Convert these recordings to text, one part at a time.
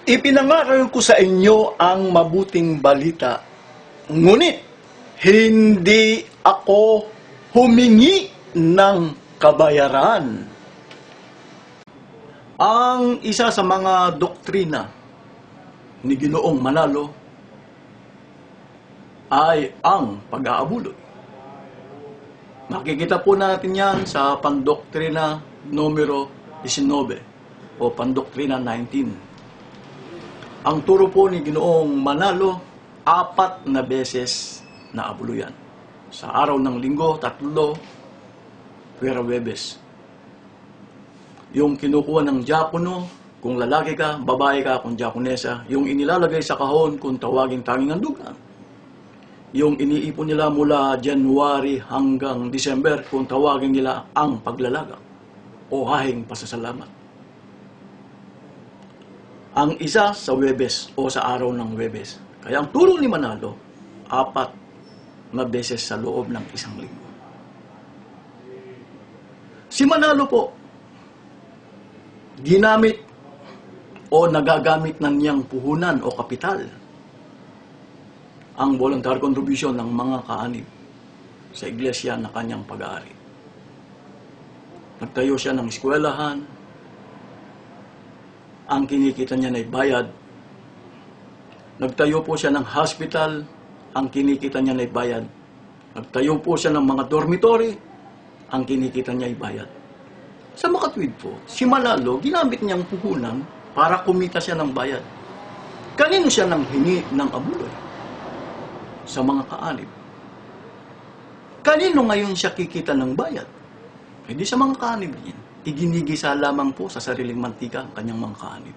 Ipinangaral ko sa inyo ang mabuting balita, ngunit hindi ako humingi ng kabayaran. Ang isa sa mga doktrina ni Ginoong Manalo ay ang pag-aabuloy. Makikita po natin yan sa pandoktrina numero 19 o pandoktrina 19. Ang turo po ni Ginoong Manalo, 4 na beses na abuluyan. Sa araw ng linggo, 3, Puwera Huwebes. Yung kinukuha ng diakono, kung lalaki ka, babae ka, kung diakonesa, yung inilalagay sa kahon kung tawaging tanging handugan. Yung iniipon nila mula January hanggang December kung tawagin nila ang paglalagak o hahing pasasalamat. Ang isa sa Huwebes o sa araw ng Huwebes. Kaya ang turo ni Manalo, 4 na beses sa loob ng isang linggo. Si Manalo po, ginamit o nagagamit na niyang puhunan o kapital ang voluntary contribution ng mga kaanib sa iglesia na kanyang pag-aari. Nagtayo siya ng eskwelahan, ang kinikita niya ay bayad. Nagtayo po siya ng hospital, ang kinikita niya ay bayad. Nagtayo po siya ng mga dormitory, ang kinikita niya ay bayad. Sa makatwid po, si Manalo, ginamit niyang puhunan para kumita siya ng bayad. Kanino siya nang hingi ng abuloy? Sa mga kaanib. Kanino ngayon siya kikita ng bayad? Hindi sa mga kaanib niya. Iginigisa lamang po sa sariling mantika ang kanyang mga kaanib.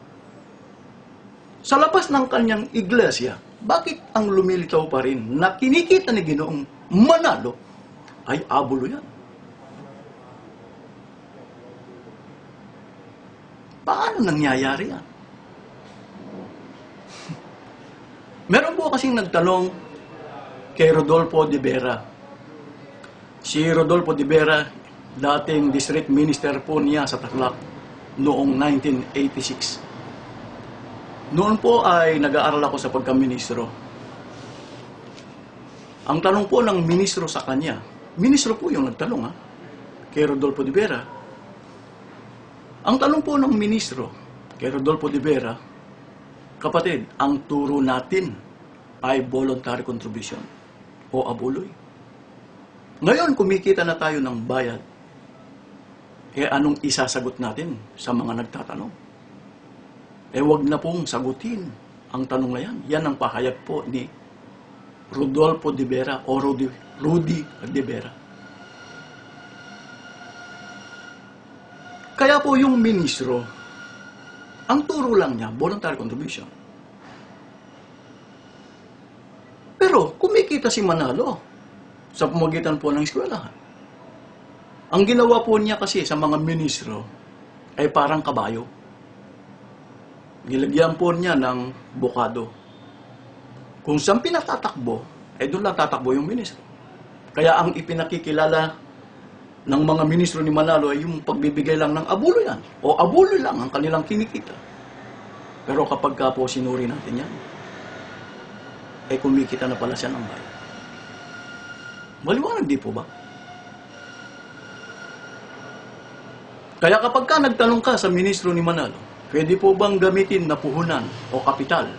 Sa labas ng kanyang iglesia, bakit ang lumilitaw pa rin na kinikita ni Ginoong Manalo ay abulo yan? Paano nangyayari yan? Meron po kasing nagtanong kay Rodolfo de Vera. Si Rodolfo de Vera, dating district minister po niya sa Tarlac noong 1986. Noon po ay nag-aaral ako sa pagka-ministro. Ang tanong po ng ministro sa kanya, ministro po yung nagtanong kay Rodolfo de Vera. Ang tanong po ng ministro kay Rodolfo de Vera, kapatid, ang turo natin ay voluntary contribution o abuloy. Ngayon, kumikita na tayo ng bayad. Anong isasagot natin sa mga nagtatanong? Wag na pong sagutin ang tanong na yan. Yan ang pahayag po ni Rodolfo de Vera o Rudy de Vera. Kaya po yung ministro, ang turo lang niya, voluntary contribution. Pero kumikita si Manalo sa pamamagitan po ng eskwelahan. Ang ginawa po niya kasi sa mga ministro ay parang kabayo. Nilagyan po niya ng bukado. Kung saan pinatatakbo, ay doon lang tatakbo yung ministro. Kaya ang ipinakikilala ng mga ministro ni Manalo ay yung pagbibigay lang ng abulo yan. O abulo lang ang kanilang kinikita. Pero kapag ka po sinuri natin yan, ay kumikita na pala siya ng bayan. Maliwanag di po ba? Kaya kapag ka nagtanong ka sa ministro ni Manalo, pwede po bang gamitin na puhunan o kapital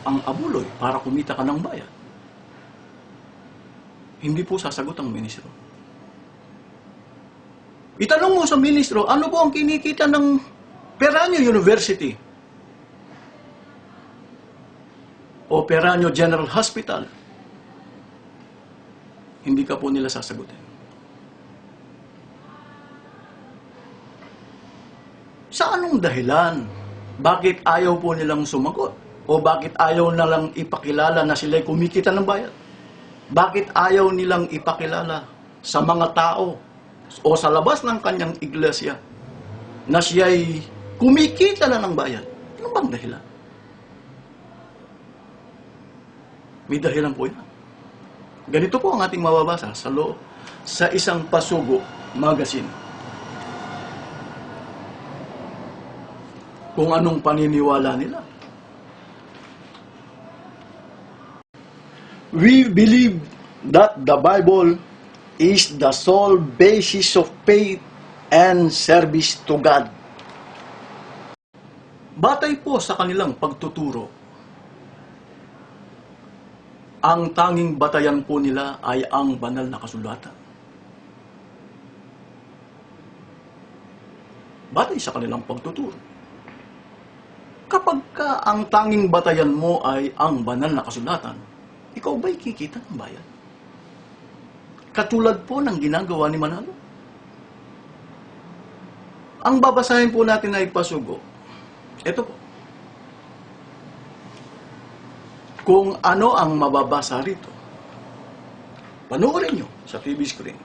ang abuloy para kumita ka ng bayan? Hindi po sasagot ang ministro. Itanong mo sa ministro, ano po ang kinikita ng Peranio University o Peranio General Hospital? Hindi ka po nila sasagutin. Sa anong dahilan? Bakit ayaw po nilang sumagot? O bakit ayaw na lang ipakilala na sila'y kumikita ng bayad? Bakit ayaw nilang ipakilala sa mga tao o sa labas ng kanyang iglesia na siya'y kumikita na ng bayad? Ano bang dahilan? May dahilan po yan. Ganito po ang ating mababasa sa isang Pasugo magazine. Kung anong paniniwala nila. We believe that the Bible is the sole basis of faith and service to God. Batay po sa kanilang pagtuturo, ang tanging batayan po nila ay ang banal na kasulatan. Batay sa kanilang pagtuturo. Kapag ka ang tanging batayan mo ay ang banal na kasulatan, ikaw ba'y kikita ng bayan? Katulad po ng ginagawa ni Manalo. Ang babasahin po natin ay pasugo. Ito po. Kung ano ang mababasa rito, panoorin nyo sa TV screen.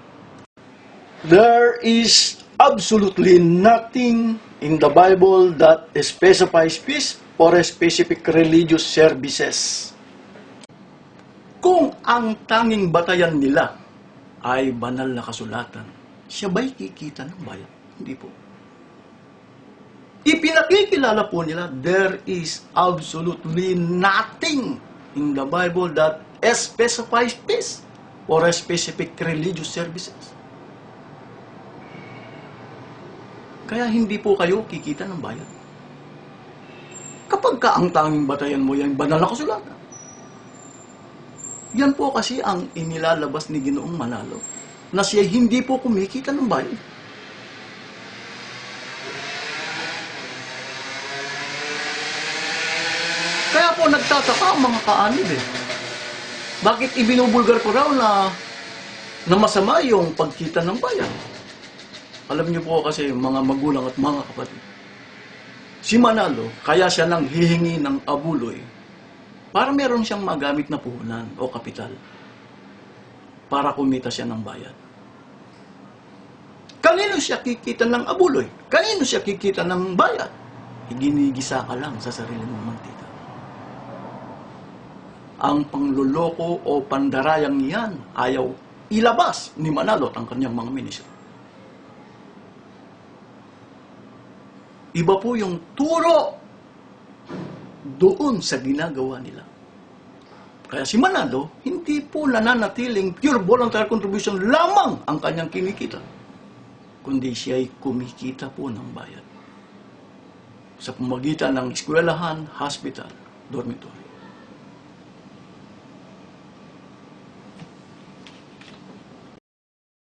There is absolutely nothing in the Bible that specifies feast for a specific religious services. Kung ang tanging batayan nila ay banal na kasulatan, siya ba'y kikita ng bayan? Hindi po. Ipinakikilala po nila, there is absolutely nothing in the Bible that specifies feast for a specific religious services. Kaya hindi po kayo kikita ng bayan. Kapag ka ang tanging batayan mo yan, banal na kasulatan. Yan po kasi ang inilalabas ni Ginoong Manalo, na siya hindi po kumikita ng bayan. Kaya po nagtataka ang mga kaanib eh. Bakit ibinubulgar ko raw na masama yung pagkita ng bayan? Alam niyo po kasi mga magulang at mga kapatid, si Manalo, kaya siya nang hihingi ng abuloy para meron siyang magamit na puhunan o kapital para kumita siya ng bayan. Kanino siya kikita ng abuloy? Kanino siya kikita ng bayan? Ginigisa ka lang sa sarili mong mantika. Ang pangluloko o pandarayang iyan ayaw ilabas ni Manalo at ang kanyang mga ministro. Iba po yung turo doon sa ginagawa nila. Kaya si Manalo, hindi po nananatiling pure voluntary contribution lamang ang kanyang kinikita, kundi siya'y kumikita po ng bayan sa pamagitan ng eskwelahan, hospital, dormitory.